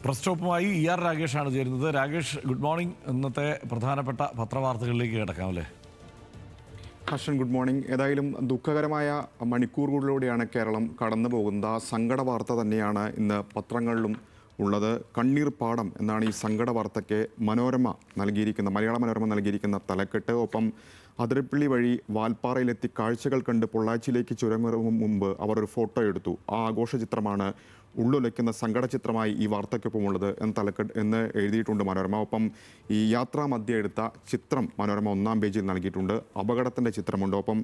Press സ്റ്റോപ്പുമായി ER രാഗേഷാണ് ചേരുന്നത്. Ragesh, good morning. ഇന്നത്തെ പ്രധാനപ്പെട്ട പത്രവാർത്തകളിലേക്ക് കിടക്കാം അല്ലേ? Harshan, good morning. ഏതായാലും ദുഃഖകരമായ മണിക്കൂറുകളിലൂടെയാണ് കേരളം കടന്നു പോകുന്നത്. ആ സങ്കട വാർത്ത തന്നെയാണ് ഇന്ന് പത്രങ്ങളിലും ഉള്ളത്. കണ്ണീർ പാടം എന്നാണ് ഈ സങ്കട വാർത്തയ്ക്ക് മലയാള മനോരമ നൽകിയിരിക്കുന്ന തലക്കെട്ട്. ഒപ്പം അതിരപ്പള്ളി വഴി വാൽപ്പാറയിലെത്തി കാഴ്ചകൾ കണ്ട് പൊള്ളാച്ചിയിലേക്ക് ചുരമിറങ്ങും മുമ്പ് അവർ ഒരു ഫോട്ടോ എടുത്തു. ആ ആഘോഷ ചിത്രമാണ് ഉള്ളുലയ്ക്കുന്ന സങ്കട ചിത്രമായി ഈ വാർത്തയ്ക്കൊപ്പമുള്ളത് എന്ന് എഴുതിയിട്ടുണ്ട് മനോരമ. ഒപ്പം ഈ യാത്രാ മധ്യ എടുത്ത ചിത്രം മനോരമ ഒന്നാം പേജിൽ നൽകിയിട്ടുണ്ട്. അപകടത്തിൻ്റെ ചിത്രമുണ്ട്. ഒപ്പം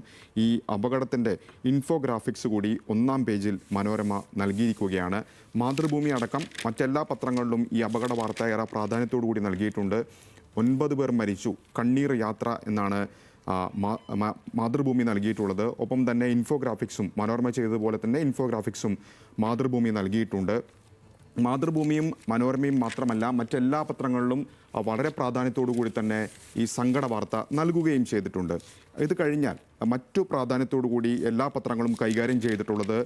ഈ അപകടത്തിൻ്റെ ഇൻഫോഗ്രാഫിക്സ് കൂടി ഒന്നാം പേജിൽ മനോരമ നൽകിയിരിക്കുകയാണ്. മാതൃഭൂമി അടക്കം മറ്റെല്ലാ പത്രങ്ങളിലും ഈ അപകട വാർത്ത ഏറെ പ്രാധാന്യത്തോടു കൂടി നൽകിയിട്ടുണ്ട്. 9 പേർ മരിച്ചു, കണ്ണീർ യാത്ര എന്നാണ് മാതൃഭൂമി നൽകിയിട്ടുള്ളത്. ഒപ്പം തന്നെ ഇൻഫോഗ്രാഫിക്സും മനോരമ ചെയ്തതുപോലെ തന്നെ ഇൻഫോഗ്രാഫിക്സും മാതൃഭൂമി നൽകിയിട്ടുണ്ട്. മാതൃഭൂമിയും മനോരമയും മാത്രമല്ല മറ്റെല്ലാ പത്രങ്ങളിലും വളരെ പ്രാധാന്യത്തോടു കൂടി തന്നെ ഈ സങ്കട വാർത്ത നൽകുകയും ചെയ്തിട്ടുണ്ട്. ഇത് കഴിഞ്ഞാൽ മറ്റു പ്രാധാന്യത്തോടു കൂടി എല്ലാ പത്രങ്ങളും കൈകാര്യം ചെയ്തിട്ടുള്ളത്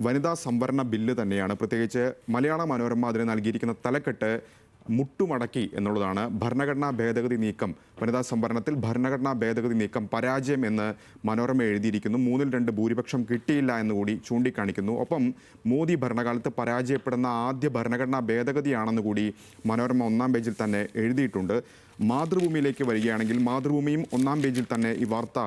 വനിതാ സംവരണ ബില്ല് തന്നെയാണ്. പ്രത്യേകിച്ച് മലയാള മനോരമ അതിന് നൽകിയിരിക്കുന്ന തലക്കെട്ട് മുട്ടുമടക്കി എന്നുള്ളതാണ്. ഭരണഘടനാ ഭേദഗതി നീക്കം, വനിതാ സംവരണത്തിൽ ഭരണഘടനാ ഭേദഗതി നീക്കം പരാജയം എന്ന് മനോരമ എഴുതിയിരിക്കുന്നു. 3/2 ഭൂരിപക്ഷം കിട്ടിയില്ല എന്നുകൂടി ചൂണ്ടിക്കാണിക്കുന്നു. ഒപ്പം മോദി ഭരണകാലത്ത് പരാജയപ്പെടുന്ന ആദ്യ ഭരണഘടനാ ഭേദഗതിയാണെന്ന് കൂടി മനോരമ ഒന്നാം പേജിൽ തന്നെ എഴുതിയിട്ടുണ്ട്. മാതൃഭൂമിയിലേക്ക് വരികയാണെങ്കിൽ മാതൃഭൂമിയും ഒന്നാം പേജിൽ തന്നെ ഈ വാർത്ത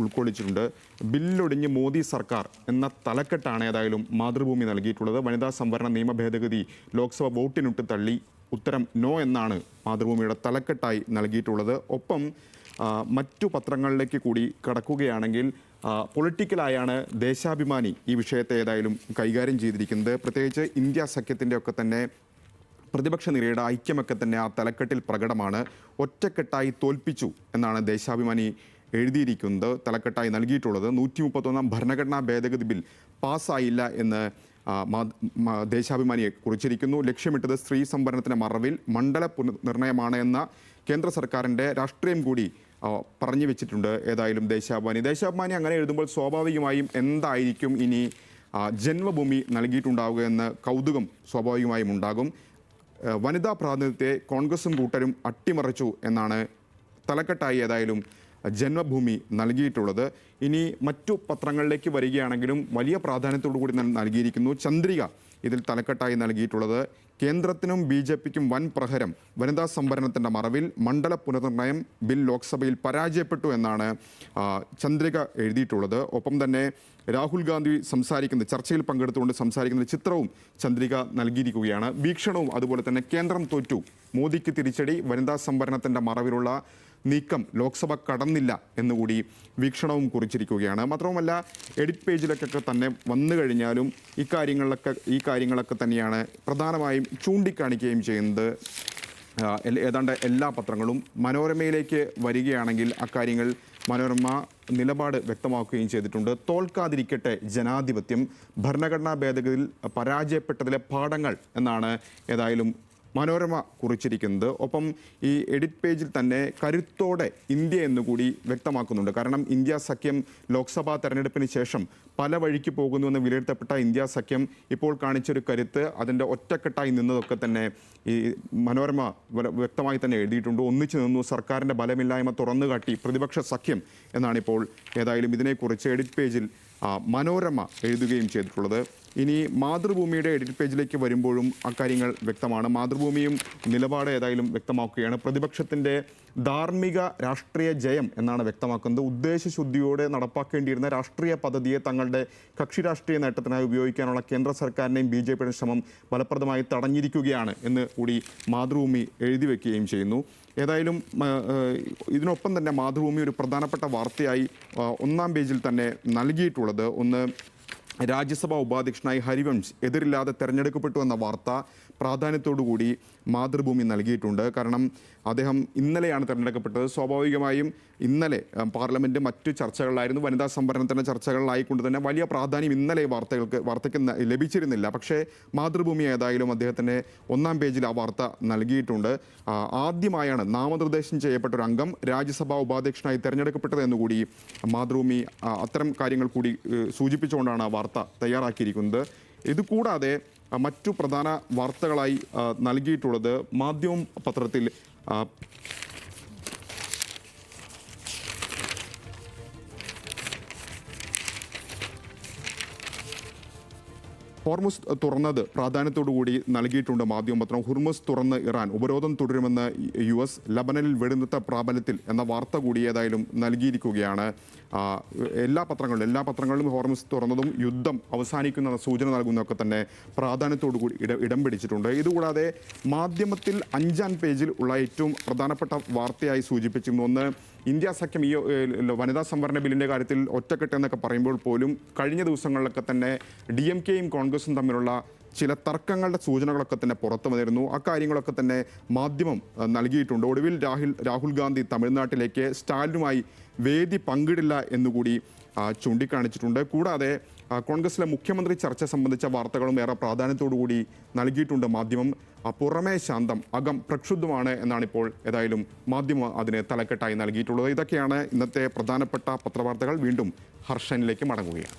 ഉൾക്കൊള്ളിച്ചിട്ടുണ്ട്. ബില്ലൊടിഞ്ഞ് മോദി സർക്കാർ എന്ന തലക്കെട്ടാണ് ഏതായാലും മാതൃഭൂമി നൽകിയിട്ടുള്ളത്. വനിതാ സംവരണ നിയമ ഭേദഗതി ലോക്സഭ വോട്ടിനിട്ട് തള്ളി, ഉത്തരം നോ എന്നാണ് മാതൃഭൂമിയുടെ തലക്കെട്ടായി നൽകിയിട്ടുള്ളത്. ഒപ്പം മറ്റു പത്രങ്ങളിലേക്ക് കൂടി കടക്കുകയാണെങ്കിൽ പൊളിറ്റിക്കലായാണ് ദേശാഭിമാനി ഈ വിഷയത്തെ ഏതായാലും കൈകാര്യം ചെയ്തിരിക്കുന്നത്. പ്രത്യേകിച്ച് ഇന്ത്യ സഖ്യത്തിൻ്റെ ഒക്കെ തന്നെ പ്രതിപക്ഷ നിരയുടെ ഐക്യമൊക്കെ തന്നെ ആ തലക്കെട്ടിൽ പ്രകടമാണ്. ഒറ്റക്കെട്ടായി തോൽപ്പിച്ചു എന്നാണ് ദേശാഭിമാനി എഴുതിയിരിക്കുന്നത്, തലക്കെട്ടായി നൽകിയിട്ടുള്ളത്. 131 ഭരണഘടനാ ഭേദഗതി ബിൽ പാസ്സായില്ല എന്ന് ദേശാഭിമാനിയെ കുറിച്ചിരിക്കുന്നു. ലക്ഷ്യമിട്ടത് സ്ത്രീ സംവരണത്തിൻ്റെ മറവിൽ മണ്ഡല പുനർനിർണയമാണ് എന്ന കേന്ദ്ര സർക്കാരിൻ്റെ രാഷ്ട്രീയം കൂടി പറഞ്ഞു വെച്ചിട്ടുണ്ട് ഏതായാലും ദേശാഭിമാനി അങ്ങനെ എഴുതുമ്പോൾ സ്വാഭാവികമായും എന്തായിരിക്കും ഇനി ജന്മഭൂമി നൽകിയിട്ടുണ്ടാവുക എന്ന കൗതുകം സ്വാഭാവികമായും ഉണ്ടാകും. വനിതാ പ്രാതിനിധ്യത്തെ കോൺഗ്രസും കൂട്ടരും അട്ടിമറിച്ചു എന്നാണ് തലക്കെട്ടായി ഏതായാലും ജന്മഭൂമി നൽകിയിട്ടുള്ളത്. ഇനി മറ്റു പത്രങ്ങളിലേക്ക് വരികയാണെങ്കിലും വലിയ പ്രാധാന്യത്തോടു കൂടി നൽകിയിരിക്കുന്നു. ചന്ദ്രിക ഇതിൽ തലക്കെട്ടായി നൽകിയിട്ടുള്ളത് കേന്ദ്രത്തിനും BJPക്കും വൻ പ്രഹരം, വനിതാ സംവരണത്തിൻ്റെ മറവിൽ മണ്ഡല പുനർനിർണയം ബിൽ ലോക്സഭയിൽ പരാജയപ്പെട്ടു എന്നാണ് ചന്ദ്രിക എഴുതിയിട്ടുള്ളത്. ഒപ്പം തന്നെ രാഹുൽ ഗാന്ധി ചർച്ചയിൽ പങ്കെടുത്തുകൊണ്ട് സംസാരിക്കുന്ന ചിത്രവും ചന്ദ്രിക നൽകിയിരിക്കുകയാണ്. വീക്ഷണവും അതുപോലെ തന്നെ കേന്ദ്രം തോറ്റു, മോദിക്ക് തിരിച്ചടി, വനിതാ സംവരണത്തിൻ്റെ മറവിലുള്ള നീക്കം ലോക്സഭ കടന്നില്ല എന്നുകൂടി വീക്ഷണവും കുറിച്ചിരിക്കുകയാണ്. മാത്രവുമല്ല എഡിറ്റ് പേജിലൊക്കെ തന്നെ വന്നു കഴിഞ്ഞാലും ഈ കാര്യങ്ങളൊക്കെ തന്നെയാണ് പ്രധാനമായും ചൂണ്ടിക്കാണിക്കുകയും ചെയ്യുന്നത് ഏതാണ്ട് എല്ലാ പത്രങ്ങളും. മനോരമയിലേക്ക് വരികയാണെങ്കിൽ അക്കാര്യങ്ങൾ മനോരമ നിലപാട് വ്യക്തമാക്കുകയും ചെയ്തിട്ടുണ്ട്. തോൽക്കാതിരിക്കട്ടെ ജനാധിപത്യം, ഭരണഘടനാ ഭേദഗതിയിൽ പരാജയപ്പെട്ടതിലെ പാഠങ്ങൾ എന്നാണ് ഏതായാലും മനോരമ കുറിച്ചിരിക്കുന്നത്. ഒപ്പം ഈ എഡിറ്റ് പേജിൽ തന്നെ കരുത്തോടെ ഇന്ത്യ എന്നുകൂടി വ്യക്തമാക്കുന്നുണ്ട്. കാരണം ഇന്ത്യ സഖ്യം ലോക്സഭാ തെരഞ്ഞെടുപ്പിന് ശേഷം പല വഴിക്ക് പോകുന്നുവെന്ന് വിലയിരുത്തപ്പെട്ട ഇന്ത്യ സഖ്യം ഇപ്പോൾ കാണിച്ചൊരു കരുത്ത്, അതിൻ്റെ ഒറ്റക്കെട്ടായി നിന്നതൊക്കെ തന്നെ ഈ മനോരമ വ്യക്തമായി തന്നെ എഴുതിയിട്ടുണ്ട്. ഒന്നിച്ചു നിന്നു, സർക്കാരിൻ്റെ ബലമില്ലായ്മ തുറന്നുകാട്ടി പ്രതിപക്ഷ സഖ്യം എന്നാണിപ്പോൾ ഏതായാലും ഇതിനെക്കുറിച്ച് എഡിറ്റ് പേജിൽ മനോരമ എഴുതുകയും ചെയ്തിട്ടുള്ളത്. ഇനി മാതൃഭൂമിയുടെ എഡിറ്റ് പേജിലേക്ക് വരുമ്പോഴും അക്കാര്യങ്ങൾ വ്യക്തമാണ്. മാതൃഭൂമിയും നിലപാട് ഏതായാലും വ്യക്തമാക്കുകയാണ്. പ്രതിപക്ഷത്തിൻ്റെ ധാർമ്മിക രാഷ്ട്രീയ ജയം എന്നാണ് വ്യക്തമാക്കുന്നത്. ഉദ്ദേശശുദ്ധിയോടെ നടപ്പാക്കേണ്ടിയിരുന്ന രാഷ്ട്രീയ പദ്ധതിയെ തങ്ങളുടെ കക്ഷി രാഷ്ട്രീയ നേട്ടത്തിനായി ഉപയോഗിക്കാനുള്ള കേന്ദ്ര സർക്കാരിൻ്റെയും BJPയുടെ ശ്രമം ഫലപ്രദമായി തടഞ്ഞിരിക്കുകയാണ് എന്ന് കൂടി മാതൃഭൂമി എഴുതി വയ്ക്കുകയും ചെയ്യുന്നു. ഏതായാലും ഇതിനൊപ്പം തന്നെ മാതൃഭൂമി ഒരു പ്രധാനപ്പെട്ട വാർത്തയായി ഒന്നാം പേജിൽ തന്നെ നൽകിയിട്ടുള്ളത് ഒന്ന്, രാജ്യസഭാ ഉപാധ്യക്ഷനായി ഹരിവംശ് എതിരില്ലാതെ തെരഞ്ഞെടുക്കപ്പെട്ടു എന്ന വാർത്ത പ്രാധാന്യത്തോടുകൂടി മാതൃഭൂമി നൽകിയിട്ടുണ്ട്. കാരണം അദ്ദേഹം ഇന്നലെയാണ് തിരഞ്ഞെടുക്കപ്പെട്ടത്. സ്വാഭാവികമായും ഇന്നലെ പാർലമെൻറ്റ് മറ്റു ചർച്ചകളിലായിരുന്നു, വനിതാ സംവരണത്തിൻ്റെ ചർച്ചകളിലായിക്കൊണ്ട് തന്നെ വലിയ പ്രാധാന്യം ഇന്നലെ വാർത്തയ്ക്ക് ലഭിച്ചിരുന്നില്ല. പക്ഷേ മാതൃഭൂമി ഏതായാലും അദ്ദേഹത്തിൻ്റെ ഒന്നാം പേജിൽ ആ വാർത്ത നൽകിയിട്ടുണ്ട്. ആദ്യമായാണ് നാമനിർദ്ദേശം ചെയ്യപ്പെട്ട ഒരു അംഗം രാജ്യസഭാ ഉപാധ്യക്ഷനായി തിരഞ്ഞെടുക്കപ്പെട്ടത് എന്നുകൂടി മാതൃഭൂമി അത്തരം കാര്യങ്ങൾ കൂടി സൂചിപ്പിച്ചുകൊണ്ടാണ് ആ വാർത്ത തയ്യാറാക്കിയിരിക്കുന്നത്. ഇതുകൂടാതെ മറ്റു പ്രധാന വാർത്തകളായി നൽകിയിട്ടുള്ളത് മാധ്യമം പത്രത്തിൽ ഹോർമുസ് തുറന്നത് പ്രാധാന്യത്തോടു കൂടി നൽകിയിട്ടുണ്ട് മാധ്യമപത്രം. ഹുർമുസ് തുറന്ന് ഇറാൻ, ഉപരോധം തുടരുമെന്ന് US, ലബനനിൽ വെടിനിർത്തൽ പ്രാബല്യത്തിൽ എന്ന വാർത്ത കൂടി ഏതായാലും നൽകിയിരിക്കുകയാണ്. എല്ലാ പത്രങ്ങളിലും ഹോർമുസ് തുറന്നതും യുദ്ധം അവസാനിക്കുന്ന സൂചന നൽകുന്നതൊക്കെ തന്നെ പ്രാധാന്യത്തോടു കൂടി ഇടം പിടിച്ചിട്ടുണ്ട്. ഇതുകൂടാതെ മാധ്യമത്തിൽ 5-ാം പേജിൽ ഉള്ള ഏറ്റവും പ്രധാനപ്പെട്ട വാർത്തയായി സൂചിപ്പിച്ചിരുന്നു. ഒന്ന്, ഇന്ത്യ സഖ്യം ഈ വനിതാ സംവരണ ബില്ലിൻ്റെ കാര്യത്തിൽ ഒറ്റക്കെട്ട് എന്നൊക്കെ പറയുമ്പോൾ പോലും കഴിഞ്ഞ ദിവസങ്ങളിലൊക്കെ തന്നെ DMKയും കോൺഗ്രസും തമ്മിലുള്ള ചില തർക്കങ്ങളുടെ സൂചനകളൊക്കെ തന്നെ പുറത്തു വന്നിരുന്നു. അക്കാര്യങ്ങളൊക്കെ തന്നെ മാധ്യമം നൽകിയിട്ടുണ്ട്. ഒടുവിൽ രാഹുൽ ഗാന്ധി തമിഴ്നാട്ടിലേക്ക് സ്റ്റാലിനുമായി വേദി പങ്കിടില്ല എന്നുകൂടി ചൂണ്ടിക്കാണിച്ചിട്ടുണ്ട്. കൂടാതെ കോൺഗ്രസിലെ മുഖ്യമന്ത്രി ചർച്ച സംബന്ധിച്ച വാർത്തകളും ഏറെ പ്രാധാന്യത്തോടുകൂടി നൽകിയിട്ടുണ്ട് മാധ്യമം. പുറമേ ശാന്തം, അകം പ്രക്ഷുബ്ധമാണ് എന്നാണിപ്പോൾ ഏതായാലും മാധ്യമം അതിന് തലക്കെട്ടായി നൽകിയിട്ടുള്ളത്. ഇതൊക്കെയാണ് ഇന്നത്തെ പ്രധാനപ്പെട്ട പത്രവാർത്തകൾ. വീണ്ടും ഹർഷനിലേക്ക് മടങ്ങുകയാണ്.